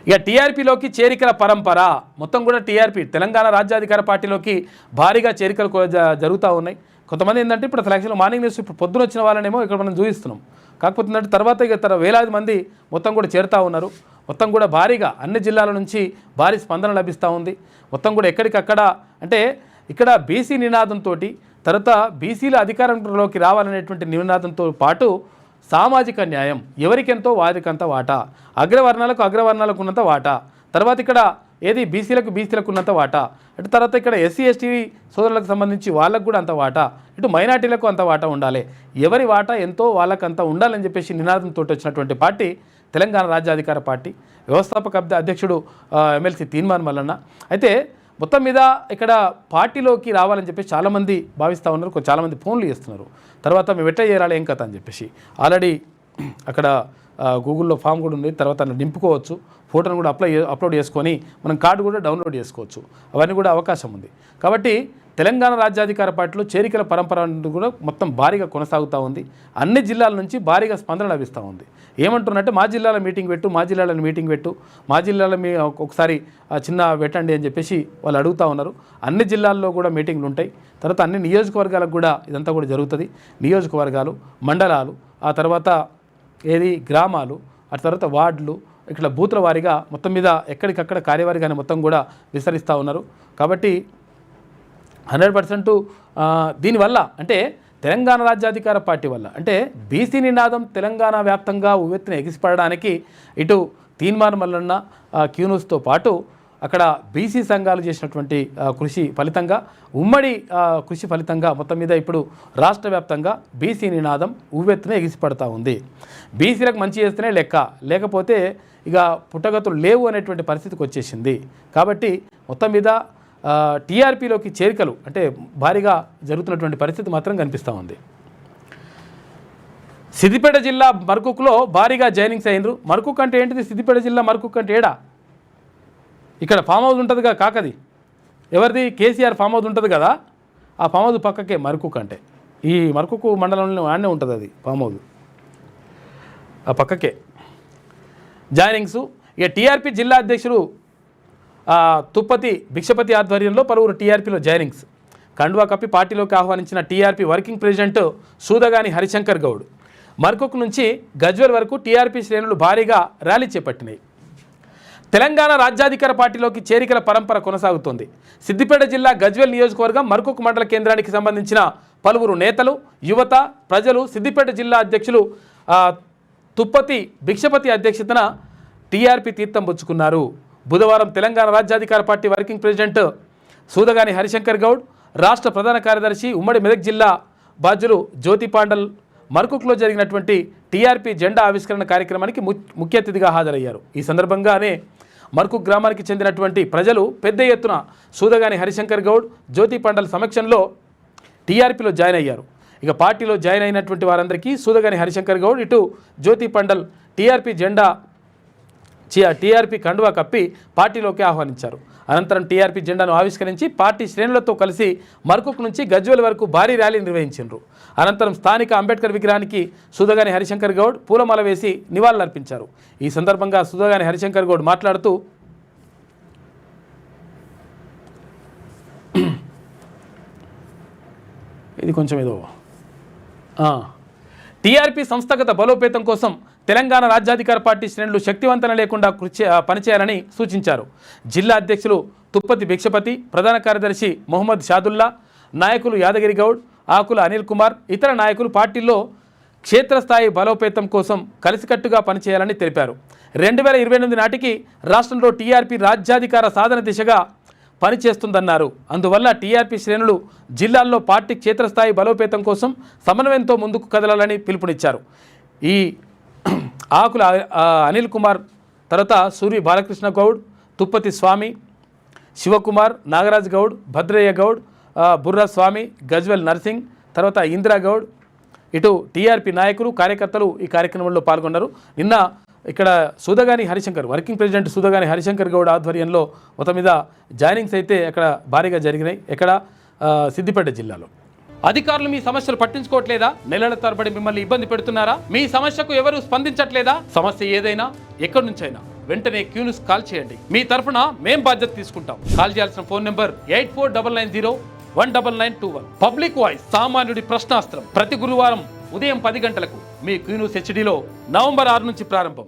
ఇక టీఆర్పీలోకి చేరికల పరంపర మొత్తం కూడా టీఆర్పీ తెలంగాణ రాజ్యాధికార పార్టీలోకి భారీగా చేరికలు జరుగుతూ ఉన్నాయి. కొంతమంది ఏంటంటే ఇప్పుడు అసలు యాక్చువల్గా మార్నింగ్ న్యూస్ ఇప్పుడు పొద్దున వచ్చిన వాళ్ళనేమో ఇక్కడ మనం చూపిస్తున్నాం. కాకపోతే ఏంటంటే తర్వాత ఇక వేలాది మంది మొత్తం కూడా చేరుతూ ఉన్నారు. మొత్తం కూడా భారీగా అన్ని జిల్లాల నుంచి భారీ స్పందన లభిస్తూ ఉంది. మొత్తం కూడా ఎక్కడికక్కడ అంటే ఇక్కడ బీసీ నినాదంతో తర్వాత బీసీల అధికారంలోకి రావాలనేటువంటి నినాదంతో పాటు సామాజిక న్యాయం ఎవరికెంతో వారికంత వాటా, అగ్రవర్ణాలకు ఉన్నంత వాటా, తర్వాత ఇక్కడ ఏది బీసీలకు ఉన్నంత వాటా, అటు తర్వాత ఇక్కడ ఎస్సీ ఎస్టీ సోదరులకు సంబంధించి వాళ్ళకు కూడా అంత వాటా, ఇటు మైనార్టీలకు అంత వాటా ఉండాలి, ఎవరి వాటా ఎంతో వాళ్ళకంత ఉండాలని చెప్పేసి నినాదంతో వచ్చినటువంటి పార్టీ తెలంగాణ రాజ్యాధికార పార్టీ. వ్యవస్థాపక అధ్యక్షుడు ఎమ్మెల్సీ తీన్మార్ మల్లన్న. అయితే మొత్తం మీద ఇక్కడ పార్టీలోకి రావాలని చెప్పేసి చాలామంది భావిస్తూ ఉన్నారు. చాలామంది ఫోన్లు చేస్తున్నారు. తర్వాత మేము ఎట్లా చేరాలి ఏం కథ అని చెప్పేసి ఆల్రెడీ అక్కడ గూగుల్లో ఫామ్ కూడా ఉంది. తర్వాత నింపుకోవచ్చు, ఫోటోను కూడా అప్లోడ్ చేసుకొని మనం కార్డు కూడా డౌన్లోడ్ చేసుకోవచ్చు. అవన్నీ కూడా అవకాశం ఉంది. కాబట్టి తెలంగాణ రాజ్యాధికార పార్టీలో చేరికల పరంపర కూడా మొత్తం భారీగా కొనసాగుతూ ఉంది. అన్ని జిల్లాల నుంచి భారీగా స్పందన లభిస్తూ ఉంది. ఏమంటున్నట్టే మా జిల్లాలో మీటింగ్ పెట్టు, మా జిల్లాలో మీ ఒకసారి చిన్న పెట్టండి అని చెప్పేసి వాళ్ళు అడుగుతూ ఉన్నారు. అన్ని జిల్లాల్లో కూడా మీటింగ్లు ఉంటాయి. తర్వాత అన్ని నియోజకవర్గాలకు కూడా ఇదంతా కూడా జరుగుతుంది. నియోజకవర్గాలు, మండలాలు, ఆ తర్వాత గ్రామాలు, ఆ తర్వాత వార్డులు, ఇట్లా బూతుల వారీగా మొత్తం మీద ఎక్కడికక్కడ కార్యవారిగానే మొత్తం కూడా విస్తరిస్తూ ఉన్నారు. కాబట్టి 100% దీనివల్ల అంటే తెలంగాణ రాజ్యాధికార పార్టీ వల్ల అంటే బీసీ నినాదం తెలంగాణ వ్యాప్తంగా ఉవ్వెత్తున ఎగిసిపడడానికి ఇటు తీన్మార్ మల్లన్న క్యూనూస్తో పాటు అక్కడ బీసీ సంఘాలు చేసినటువంటి కృషి ఫలితంగా ఉమ్మడి కృషి ఫలితంగా మొత్తం మీద ఇప్పుడు రాష్ట్ర వ్యాప్తంగా బీసీ నినాదం ఉవ్వెత్తున ఎగిసిపడతా ఉంది. బీసీలకు మంచి చేస్తేనే లెక్క, లేకపోతే ఇక పుట్టగతులు లేవు అనేటువంటి పరిస్థితికి వచ్చేసింది. కాబట్టి మొత్తం మీద టీఆర్పీలోకి చేరికలు అంటే భారీగా జరుగుతున్నటువంటి పరిస్థితి మాత్రం కనిపిస్తూ ఉంది. సిద్దిపేట జిల్లా మర్కుక్లో భారీగా జాయినింగ్స్ అయినరు. మర్కుక్ అంటే ఏంటిది? సిద్దిపేట జిల్లా మర్కుక్ అంటే ఏడా? ఇక్కడ ఫామ్ హౌస్ ఉంటుందిగా కాకది, ఎవరిది? కేసీఆర్ ఫామ్ హౌస్ ఉంటుంది కదా, ఆ ఫామ్ హౌస్ పక్కకే మర్కుక్ అంటే. ఈ మర్కుక్ మండలంలో ఆడనే ఉంటుంది అది ఫామ్ హౌస్, ఆ పక్కకే జాయినింగ్స్. ఇక టీఆర్పీ జిల్లా అధ్యక్షుడు తుప్పతి భిక్షపతి ఆధ్వర్యంలో పలువురు టీఆర్పీలో జాయినింగ్స్. కండువా కప్పి పార్టీలోకి ఆహ్వానించిన TRP working president Sudagani Harishankar Goud. Markuk నుంచి గజ్వేల్ వరకు టీఆర్పీ శ్రేణులు భారీగా ర్యాలీ చేపట్టినాయి. తెలంగాణ రాజ్యాధికార పార్టీలోకి చేరికల పరంపర కొనసాగుతోంది. సిద్దిపేట జిల్లా గజ్వేల్ నియోజకవర్గం మర్కుక్ మండల కేంద్రానికి సంబంధించిన పలువురు నేతలు, యువత, ప్రజలు సిద్దిపేట జిల్లా అధ్యక్షులు తుప్పతి భిక్షపతి అధ్యక్షతన టీఆర్పీ తీర్థం పుచ్చుకున్నారు. బుధవారం Telangana Rajyadhikara party working president Sudagani Harishankar Goud, రాష్ట్ర ప్రధాన కార్యదర్శి ఉమ్మడి మెదక్ జిల్లా బాధ్యులు జ్యోతి పాండల్ మర్కుక్లో జరిగినటువంటి టీఆర్పీ జెండా ఆవిష్కరణ కార్యక్రమానికి ముఖ్య అతిథిగా హాజరయ్యారు. ఈ సందర్భంగానే మర్కుక్ గ్రామానికి చెందినటువంటి ప్రజలు పెద్ద ఎత్తున సూదగాని హరిశంకర్ గౌడ్, జ్యోతి పాండల్ సమక్షంలో టీఆర్పీలో జాయిన్ అయ్యారు. ఇక పార్టీలో జాయిన్ అయినటువంటి వారందరికీ సూదగాని హరిశంకర్ గౌడ్, ఇటు జ్యోతి పాండల్ టీఆర్పీ కండువా కప్పి పార్టీలోకి ఆహ్వానించారు. అనంతరం టీఆర్పీ జెండాను ఆవిష్కరించి పార్టీ శ్రేణులతో కలిసి మర్కుక్ నుంచి గజ్వేల్ వరకు భారీ ర్యాలీ నిర్వహించారు. అనంతరం స్థానిక అంబేద్కర్ విగ్రహానికి సూదగాని హరిశంకర్ గౌడ్ పూలమాల వేసి నివాళులర్పించారు. ఈ సందర్భంగా సూదగాని హరిశంకర్ గౌడ్ మాట్లాడుతూ ఇది కొంచెం ఏదో టీఆర్పీ సంస్థాగత బలోపేతం కోసం తెలంగాణ రాజ్యాధికార పార్టీ శ్రేణులు శక్తివంతన లేకుండా పనిచేయాలని సూచించారు. జిల్లా అధ్యక్షులు తుప్పతి భిక్షపతి, ప్రధాన కార్యదర్శి మొహమ్మద్ షాదుల్లా, నాయకులు యాదగిరి గౌడ్, ఆకుల అనిల్ కుమార్, ఇతర నాయకులు పార్టీలో క్షేత్రస్థాయి బలోపేతం కోసం కలిసికట్టుగా పనిచేయాలని తెలిపారు. 2028 నాటికి రాష్ట్రంలో టీఆర్పీ రాజ్యాధికార సాధన దిశగా పనిచేస్తుందన్నారు. అందువల్ల టీఆర్పీ శ్రేణులు జిల్లాల్లో పార్టీ క్షేత్రస్థాయి బలోపేతం కోసం సమన్వయంతో ముందుకు కదలాలని పిలుపునిచ్చారు. ఈ ఆకుల అనిల్ కుమార్, తర్వాత సూరి బాలకృష్ణ గౌడ్, తుప్పతి స్వామి, శివకుమార్, నాగరాజ్ గౌడ్, భద్రయ్య గౌడ్, బుర్రా స్వామి, గజ్వెల్ నర్సింగ్, తర్వాత ఇందిరా గౌడ్, ఇటు టీఆర్పీ నాయకులు, కార్యకర్తలు ఈ కార్యక్రమంలో పాల్గొన్నారు. నిన్న ఇక్కడ సూదగాని హరిశంకర్ వర్కింగ్ ప్రెసిడెంట్ సూదగాని హరిశంకర్ గౌడ్ ఆధ్వర్యంలో మొత్తం మీద జాయినింగ్స్ అయితే అక్కడ భారీగా జరిగినాయి. ఎక్కడ? సిద్దిపేట జిల్లాలో. అధికారులు మీ సమస్యలు పట్టించుకోవట్లేదా? నెలల తరబడి మిమ్మల్ని ఇబ్బంది పెడుతున్నారా? మీ సమస్యకు ఎవరు స్పందించట్లేదా? సమస్య ఏదైనా ఎక్కడి నుంచైనా వెంటనే క్యూన్యూస్ కాల్ చేయండి. మీ తరఫున మేం బాధ్యత తీసుకుంటాం. కాల్ చేయాల్సిన ఫోన్ నెంబర్ 8499019921. పబ్లిక్ వాయిస్, సామాన్యుడి ప్రశ్నాస్త్రం. ప్రతి గురువారం ఉదయం 10 గంటలకు మీ క్యూన్యూస్ హెచ్డీలో నవంబర్ 6 నుంచి ప్రారంభం.